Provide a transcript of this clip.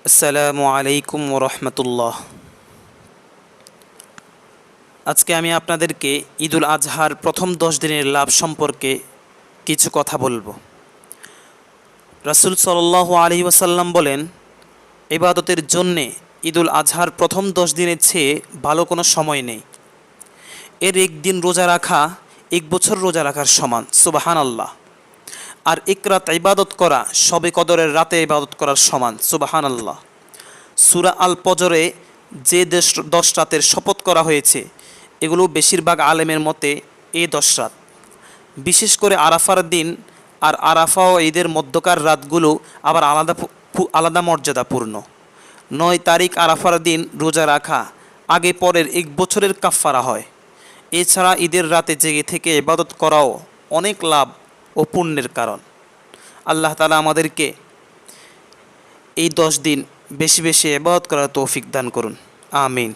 আসসালামু আলাইকুম ওরহমতুল্লাহ। আজকে আমি আপনাদেরকে ঈদুল আজহার প্রথম 10 দিনের লাভ সম্পর্কে কিছু কথা বলবো। রাসূল সাল্লাল্লাহু আলাইহি ওয়াসাল্লাম বলেন, ইবাদতের জন্যে ঈদুল আজহার প্রথম 10 দিনের চেয়ে ভালো কোনো সময় নেই। এর একদিন রোজা রাখা 1 বছর রোজা রাখার সমান, সুবহানাল্লাহ। আর এক রাত ইবাদত করা শবে কদরের রাতে ইবাদত করার সমান, সুবহানাল্লাহ। সূরা আল ফজরে যে 10 রাতের শপথ করা হয়েছে, এগুলো বেশিরভাগ আলেমের মতে এই 10 রাত। বিশেষ করে আরাফার দিন আর আরাফা ও ঈদের মধ্যকার রাতগুলো আবার আলাদা মর্যাদাপূর্ণ। 9 তারিখ আরাফার দিন রোজা রাখা আগে পরের 1 বছরের কাফফারা হয়। এছাড়া ঈদের রাতে জেগে থেকে ইবাদত করাও অনেক লাভ ও পুণ্যের কারণ। আল্লাহ তাআলা আমাদেরকে এই 10 দিন বেশি বেশি ইবাদত করার তৌফিক দান করুন, আমিন।